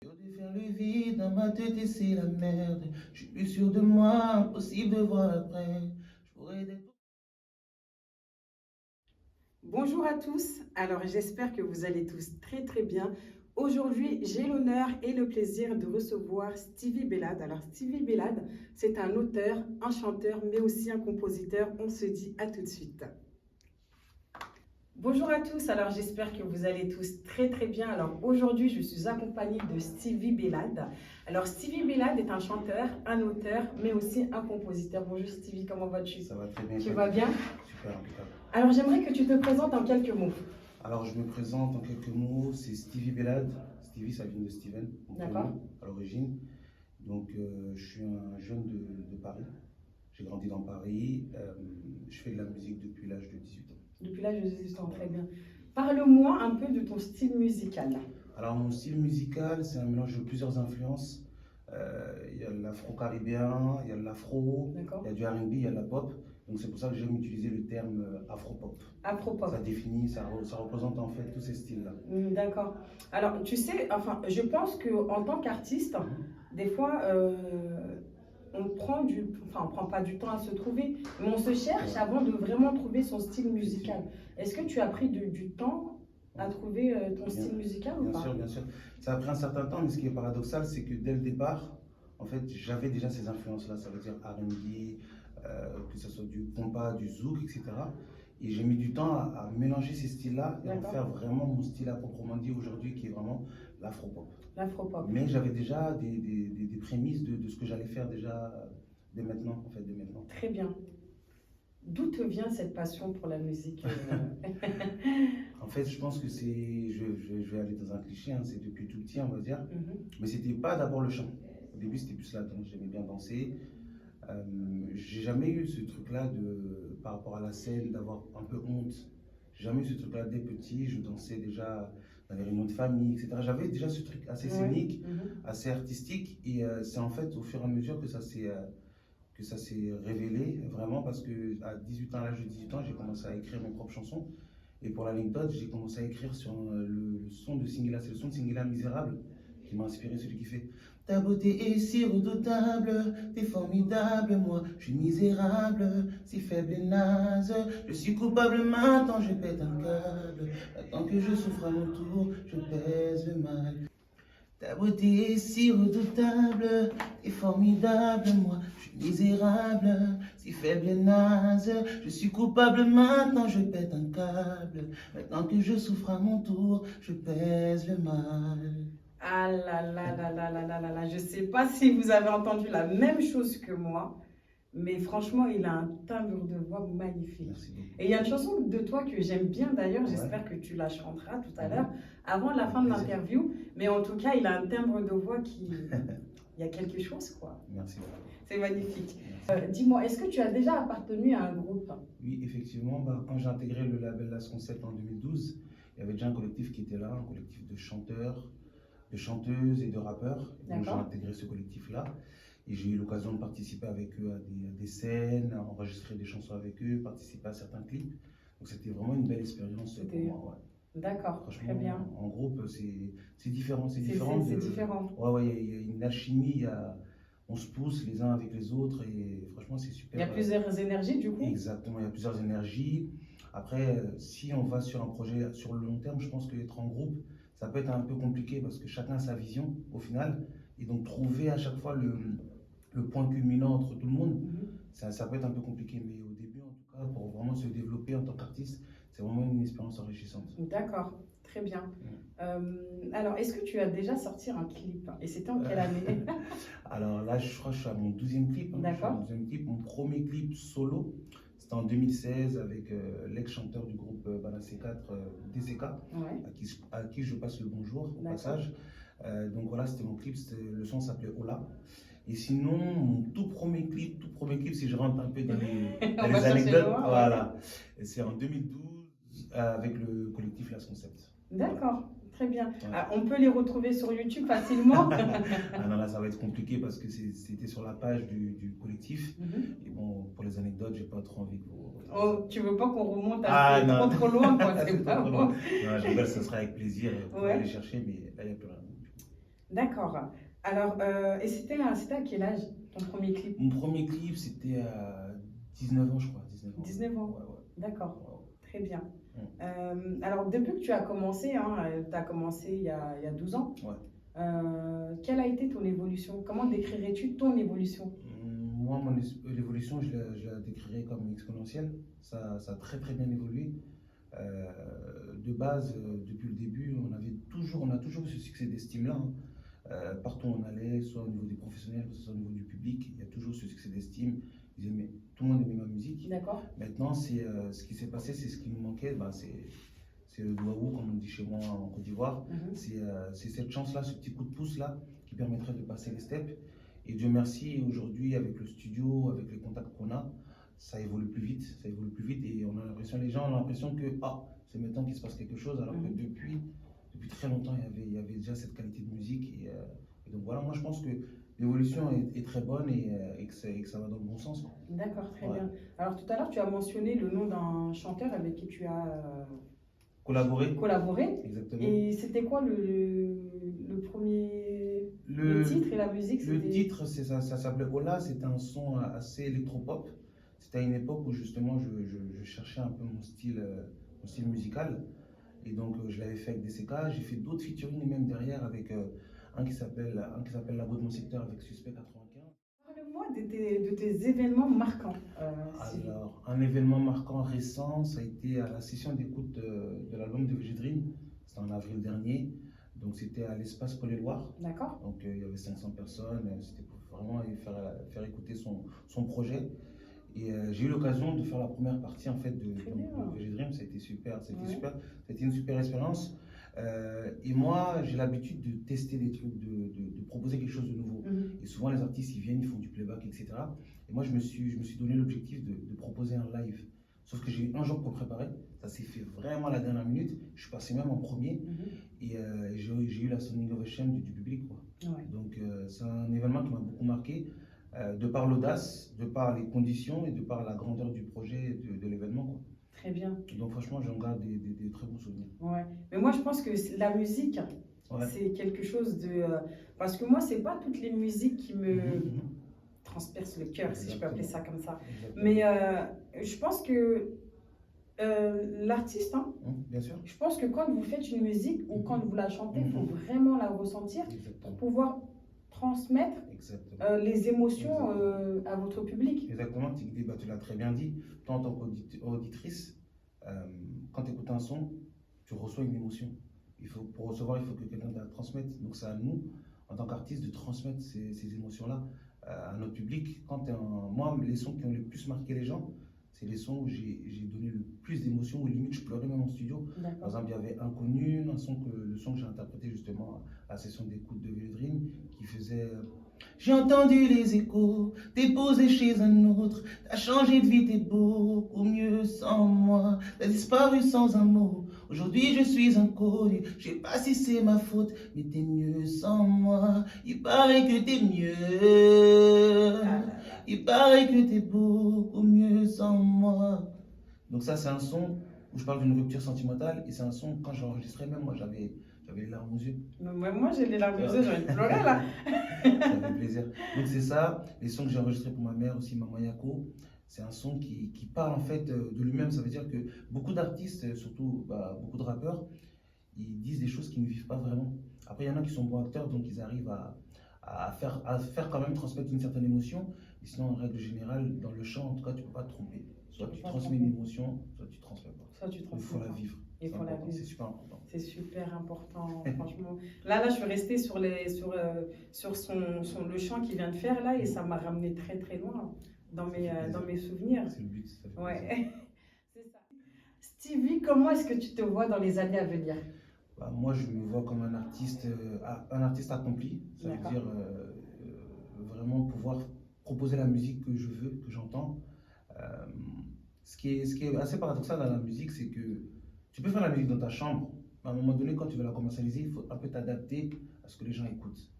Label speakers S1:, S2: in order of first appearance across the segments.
S1: De faire le vide dans ma tête et c'est la merde. Je suis plus sûr de moi, impossible de voir après. Je pourrais être...
S2: Bonjour à tous, alors j'espère que vous allez tous très très bien. Aujourd'hui, j'ai l'honneur et le plaisir de recevoir Stevie Bellade. Alors Stevie Bellade, c'est un auteur, un chanteur, mais aussi un compositeur. On se dit à tout de suite. Bonjour à tous, alors j'espère que vous allez tous très très bien. Alors aujourd'hui, je suis accompagnée de Stevie Bellade. Alors Stevie Bellade est un chanteur, un auteur, mais aussi un compositeur. Bonjour Stevie, comment vas-tu?
S1: Ça va très bien.
S2: Tu vas bien?
S1: Super, impeccable.
S2: Alors j'aimerais que tu te présentes en quelques mots.
S1: Alors, je me présente en quelques mots. C'est Stevie Bellade. Stevie, ça vient de Steven, mon
S2: D'accord.
S1: prénom, à l'origine. Donc, je suis un jeune de Paris. J'ai grandi dans Paris. Je fais de la musique depuis l'âge de 18 ans.
S2: Depuis l'âge de 18 ans, très bien. Parle-moi un peu de ton style musical.
S1: Alors, mon style musical, c'est un mélange de plusieurs influences. Il y a l'afro-caribéen, il y a de l'afro,
S2: D'accord.
S1: il y a du R&B, il y a de la pop. Donc, c'est pour ça que j'aime utiliser le terme afro-pop.
S2: Afro-pop.
S1: Ça définit, ça représente en fait tous ces styles-là.
S2: D'accord. Alors, tu sais, enfin, je pense qu'en tant qu'artiste, des fois, on prend pas du temps à se trouver, mais on se cherche avant de vraiment trouver son style musical. Est-ce que tu as pris du temps à trouver ton style musical ou
S1: Bien
S2: pas?
S1: sûr, bien sûr. Ça a pris un certain temps, mais ce qui est paradoxal, c'est que dès le départ, en fait, j'avais déjà ces influences-là. Ça veut dire R&B, que ce soit du compas, du zouk, etc. Et j'ai mis du temps à mélanger ces styles-là et en
S2: D'accord.
S1: faire vraiment mon style à proprement dit aujourd'hui, qui est vraiment l'afro-pop.
S2: L'afro-pop.
S1: Mais j'avais déjà des prémices de ce que j'allais faire déjà dès maintenant, en fait, dès maintenant.
S2: Très bien. D'où te vient cette passion pour la musique?
S1: En fait, je pense que c'est, je vais aller dans un cliché, hein, c'est depuis tout petit, on va dire.
S2: Mhm.
S1: Mais c'était pas d'abord le chant. Au début, c'était plus la danse. J'aimais bien danser. J'ai jamais eu ce truc-là par rapport à la scène, d'avoir un peu honte. J'ai jamais eu ce truc-là dès petit. Je dansais déjà dans les réunions de famille, etc. J'avais déjà ce truc assez
S2: Ouais.
S1: scénique,
S2: Mhm.
S1: assez artistique. Et c'est en fait au fur et à mesure que ça s'est révélé vraiment parce que à 18 ans, à l'âge de 18 ans, j'ai commencé à écrire mes propres chansons. Et pour l'anecdote, j'ai commencé à écrire sur le son de Singila, c'est le son de Singila Misérable qui m'a inspiré, celui qui fait ta beauté est si redoutable, t'es formidable, moi je suis misérable, si faible et naze, je suis coupable maintenant, je pète un câble, tant que je souffre à mon tour, je pèse le mal. Ta beauté est si redoutable, t'es formidable, moi je suis misérable, si faible et naze, je suis coupable maintenant, je pète un câble, maintenant que je souffre à mon tour, je pèse le mal.
S2: Ah là là là là là là là là, je sais pas si vous avez entendu la même chose que moi, mais franchement, il a un timbre de voix magnifique.
S1: Merci beaucoup.
S2: Et il y a une chanson de toi que j'aime bien d'ailleurs,
S1: Ouais.
S2: j'espère que tu la chanteras tout à
S1: Mhm.
S2: l'heure, avant la fin de
S1: Plaisir.
S2: l'interview, mais en tout cas, il a un timbre de voix qui... Il y a quelque chose, quoi.
S1: Merci beaucoup.
S2: C'est magnifique.
S1: Merci.
S2: Dis-moi, est-ce que tu as déjà appartenu à un groupe?
S1: Oui, effectivement, quand j'ai intégré le label Las Concept en 2012, il y avait déjà un collectif qui était là, un collectif de chanteurs, de chanteuses et de rappeurs. Et donc j'ai
S2: D'accord.
S1: intégré ce collectif-là et j'ai eu l'occasion de participer avec eux à des scènes, à enregistrer des chansons avec eux, participer à certains clips. Donc c'était vraiment une belle expérience pour
S2: C'était-
S1: moi. Ouais.
S2: D'accord,
S1: Franchement,
S2: très bien.
S1: en groupe, c'est différent. C'est
S2: C'est
S1: différent.
S2: c'est différent.
S1: Ouais, ouais, il y a une alchimie, on se pousse les uns avec les autres et franchement, c'est super.
S2: Il y a plusieurs énergies du coup?
S1: Exactement, il y a plusieurs énergies. Après, si on va sur un projet sur le long terme, je pense qu'être en groupe, ça peut être un peu compliqué parce que chacun a sa vision au final. Et donc, trouver à chaque fois le point culminant entre tout le monde,
S2: Mhm.
S1: ça peut être un peu compliqué. Mais au début, en tout cas, pour vraiment se développer en tant qu'artiste, c'est vraiment une expérience enrichissante.
S2: D'accord, très bien. Alors, est-ce que tu as déjà sorti un clip? Et c'était en quelle année?
S1: Alors là, je crois que je suis à mon 12e clip. Hein. Je suis à
S2: D'accord.
S1: mon 12e clip. Mon premier clip solo, c'était en 2016 avec l'ex-chanteur du groupe Balancé 4, DCK,
S2: Ouais.
S1: à qui je passe le bonjour au
S2: D'accord.
S1: passage. Donc voilà, c'était mon clip. Le son s'appelait Ola. Et sinon, mon tout premier clip, si je rentre un peu dans
S2: On
S1: les
S2: va chercher
S1: anecdotes,
S2: loin, ouais.
S1: voilà. Et c'est en 2012 avec le collectif Las Concept.
S2: D'accord, très bien.
S1: Ouais.
S2: Ah, on peut les retrouver sur YouTube facilement.
S1: Ah non, là, ça va être compliqué parce que c'était sur la page du collectif.
S2: Mhm.
S1: Et bon, pour les anecdotes, j'ai pas trop envie que vous...
S2: Oh, tu veux pas qu'on remonte
S1: Ah non,
S2: trop loin, quoi, c'est
S1: c'est
S2: pas
S1: trop
S2: bon.
S1: loin. Non, je rigole, ce sera avec plaisir. Vous pouvez
S2: Ouais.
S1: aller chercher, mais là, il n'y a plus rien.
S2: D'accord. Alors, et c'était à quel âge ton premier clip?
S1: Mon premier clip, c'était à 19 ans, je crois. 19 ans.
S2: 19 ans.
S1: Ouais,
S2: D'accord.
S1: ouais.
S2: Très bien.
S1: Ouais.
S2: Alors, depuis que tu as commencé, hein, tu as commencé il y a 12 ans,
S1: Ouais.
S2: quelle a été ton évolution? Comment décrirais-tu ton évolution?
S1: Moi, l'évolution, je la décrirais comme exponentielle. Ça a très très bien évolué. De base, depuis le début, on a toujours eu ce succès d'estime-là, hein. Partout où on allait, soit au niveau des professionnels, soit au niveau du public, il y a toujours ce succès d'estime. Tout le monde aimait ma musique.
S2: D'accord.
S1: Maintenant, ce qui s'est passé, c'est ce qui nous manquait, c'est le doigt haut, comme on dit chez moi en Côte d'Ivoire. C'est cette chance-là, ce petit coup de pouce-là, qui permettrait de passer les steps. Et Dieu merci, aujourd'hui, avec le studio, avec les contacts qu'on a, ça évolue plus vite. Ça évolue plus vite et on a l'impression, les gens ont l'impression que c'est maintenant qu'il se passe quelque chose, alors que depuis très longtemps, il y avait déjà cette qualité de musique. Et donc voilà, moi je pense que l'évolution est très bonne et que ça va dans le bon sens, quoi.
S2: D'accord, très
S1: Ouais.
S2: bien. Alors, tout à l'heure, tu as mentionné le nom d'un chanteur avec qui tu as
S1: Collaborer,
S2: collaboré.
S1: exactement.
S2: Et c'était quoi le premier... Le titre et la musique,
S1: Le
S2: c'était...
S1: titre, ça s'appelait Ola, c'était un son assez électropop. C'était à une époque où justement je cherchais un peu mon style musical. Et donc je l'avais fait avec DCK. J'ai fait d'autres featuring même derrière avec un qui s'appelle La Go de mon secteur avec Suspect 95.
S2: Parle-moi de tes événements marquants.
S1: Alors, un événement marquant récent, ça a été à la session d'écoute de l'album de VG Dream. C'était en avril dernier. Donc c'était à l'espace Paul-et-Loire.
S2: D'accord.
S1: Donc il y avait 500 personnes. C'était pour vraiment faire écouter son projet. Et j'ai eu l'occasion de faire la première partie en fait de VG Dream. Ça a été super. C'était une super expérience. Et moi, j'ai l'habitude de tester des trucs, de proposer quelque chose de nouveau. Et souvent, les artistes, ils viennent, ils font du playback, etc. Et moi, je me suis donné l'objectif de proposer un live. Sauf que j'ai eu un jour pour préparer. Ça s'est fait vraiment à la dernière minute. Je suis passé même en premier. Et j'ai eu la standing ovation du public, quoi.
S2: Ouais.
S1: Donc, c'est un événement qui m'a beaucoup marqué. De par l'audace, de par les conditions et de par la grandeur du projet de l'événement, quoi.
S2: Très bien.
S1: Donc franchement, j'en garde des très bons souvenirs.
S2: Ouais. Mais moi, je pense que la musique, c'est quelque chose de... parce que moi, c'est pas toutes les musiques qui me transpercent le cœur, si je peux appeler ça comme ça. Exactement. Mais je pense que l'artiste,
S1: bien sûr.
S2: Je pense que quand vous faites une musique ou quand vous la chantez, il faut vraiment la ressentir pour pouvoir transmettre les émotions à votre public.
S1: Exactement, tu l'as très bien dit. Toi, en tant qu'auditrice, quand tu écoutes un son, tu reçois une émotion. Pour recevoir, il faut que quelqu'un la transmette. Donc c'est à nous, en tant qu'artistes, de transmettre ces émotions-là à notre public. Moi, les sons qui ont le plus marqué les gens, c'est les sons où j'ai donné le plus d'émotions, où limite je pleurais même en studio. Par exemple, il y avait Inconnu, le son que j'ai interprété justement à la session d'écoute de VG Dream, qui faisait j'ai entendu les échos, t'es posé chez un autre, t'as changé de vie, t'es beaucoup mieux sans moi, t'as disparu sans un mot, aujourd'hui je suis inconnu, je sais pas si c'est ma faute, mais t'es mieux sans moi, il paraît que t'es mieux, il paraît que t'es beaucoup mieux sans moi. Donc ça c'est un son où je parle d'une rupture sentimentale et c'est un son, quand j'ai enregistré même, moi j'avais les larmes aux yeux.
S2: Moi j'ai les larmes aux yeux, j'ai envie de pleurer là.
S1: Ça fait plaisir. Donc c'est ça, les sons que j'ai enregistrés pour ma mère aussi, Maman Yako, c'est un son qui parle en fait de lui-même. Ça veut dire que beaucoup d'artistes, surtout beaucoup de rappeurs, ils disent des choses qu'ils ne vivent pas vraiment. Après il y en a qui sont bons acteurs, donc ils arrivent à faire quand même transmettre une certaine émotion. Et sinon en règle générale, dans le chant en tout cas, tu ne peux pas te tromper. Soit tu transmets une émotion, soit tu ne transmets pas.
S2: Soit tu transmets.
S1: Il faut la vivre. C'est super important.
S2: C'est super important, franchement. Là, je suis restée sur le chant qu'il vient de faire là et ça m'a ramené très très loin dans mes souvenirs.
S1: C'est le but, ça fait
S2: ouais. C'est ça. Stevie, comment est-ce que tu te vois dans les années à venir?
S1: Moi, je me vois comme un artiste accompli. Ça veut dire vraiment pouvoir proposer la musique que je veux, que j'entends. Ce qui est assez paradoxal dans la musique, c'est que tu peux faire la musique dans ta chambre, mais à un moment donné, quand tu veux la commercialiser, il faut un peu t'adapter à ce que les gens écoutent.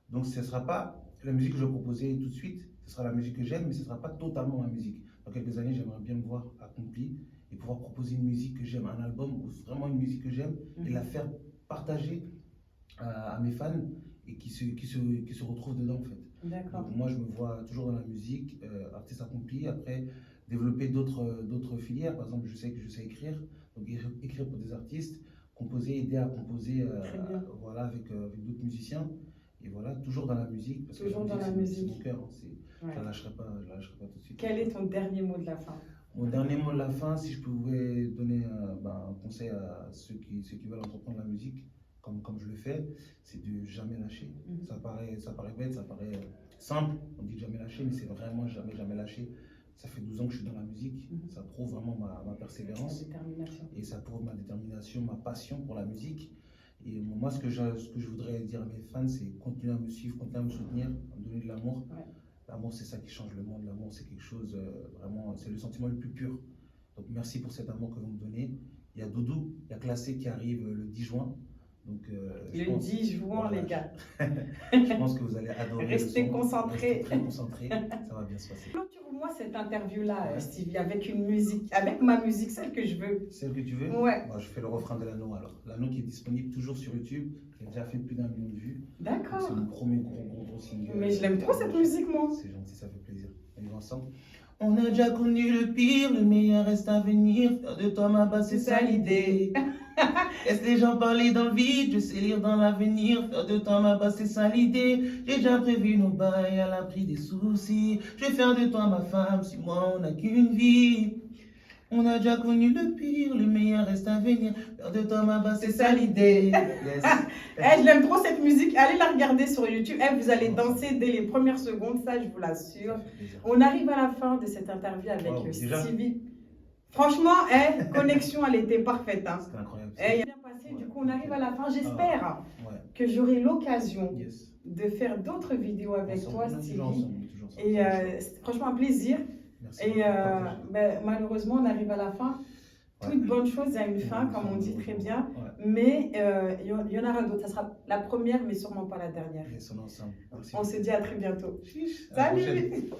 S1: Donc ce ne sera pas la musique que je vais proposer tout de suite, ce sera la musique que j'aime, mais ce ne sera pas totalement ma musique. Dans quelques années, j'aimerais bien me voir accompli et pouvoir proposer une musique que j'aime, un album ou vraiment une musique que j'aime et la faire partager à mes fans et qui se retrouvent dedans en fait.
S2: D'accord.
S1: Donc moi je me vois toujours dans la musique, artiste accompli, après développer d'autres filières. Par exemple, je sais que je sais écrire, donc écrire pour des artistes, composer, aider à composer
S2: Très bien.
S1: voilà, avec d'autres musiciens. Et voilà, toujours dans la musique, parce
S2: Toujours
S1: que
S2: dans la
S1: c'est
S2: musique.
S1: mon cœur, hein,
S2: Ouais.
S1: je ne la lâcherai pas tout de suite.
S2: Quel est ton dernier mot de la fin?
S1: Mon dernier mot de la fin, si je pouvais donner un conseil à ceux qui veulent entreprendre la musique, comme je le fais, c'est de jamais lâcher. Ça paraît bête, ça paraît simple, on dit jamais lâcher, mais c'est vraiment jamais lâcher. Ça fait 12 ans que je suis dans la musique, ça prouve vraiment ma persévérance.
S2: La détermination.
S1: Et ça prouve ma détermination, ma passion pour la musique. Et moi, ce que je voudrais dire à mes fans, c'est continuer à me suivre, continuer à me soutenir, à me donner de l'amour.
S2: Ouais.
S1: L'amour, c'est ça qui change le monde. L'amour, c'est quelque chose, vraiment, c'est le sentiment le plus pur. Donc, merci pour cet amour que vous me donnez. Il y a Doudou, il y a Classé qui arrive le 10 juin. Donc,
S2: le 10 juin, voilà, les gars.
S1: Je pense que vous allez adorer.
S2: Restez concentrés.
S1: Restez très concentrés. Ça va bien se passer.
S2: Clôture-moi cette interview-là, Stevie, avec une musique, avec ma musique, celle que je veux.
S1: Celle que tu veux?
S2: Ouais.
S1: Bon, je fais le refrain de l'anneau alors. L'anneau qui est disponible toujours sur YouTube. J'ai déjà fait plus d'1 million de vues.
S2: D'accord.
S1: C'est mon premier gros single.
S2: Mais je l'aime trop cette musique, moi.
S1: C'est gentil, ça fait plaisir. On y va ensemble. On a déjà connu le pire, le meilleur reste à venir. Faire de toi ma base, c'est ça l'idée. Laisse les gens parler dans le vide, je sais lire dans l'avenir. Faire de toi ma base, c'est ça l'idée. J'ai déjà prévu nos bails à l'abri des soucis. Je vais faire de toi ma femme, si moi on n'a qu'une vie. On a déjà connu le pire, le meilleur reste à venir. Faire de toi ma base, c'est ça l'idée. Yes.
S2: Je l'aime trop cette musique. Allez la regarder sur YouTube. Vous allez danser dès les premières secondes, ça je vous l'assure. On arrive à la fin de cette interview avec Stevie. Franchement, connexion, elle était parfaite. Hein.
S1: C'était incroyable.
S2: Il a bien passé. Du coup, on arrive à la fin. J'espère que j'aurai l'occasion de faire d'autres vidres avec toi, Stevie. Et franchement, un plaisir.
S1: Merci.
S2: Et malheureusement, on arrive à la fin. Toute bonne chose a une fin, comme on dit très bien. Mais il y en aura d'autres. Ça sera la première, mais sûrement pas la dernière.
S1: On est ensemble.
S2: On se dit à très bientôt.
S1: Salut!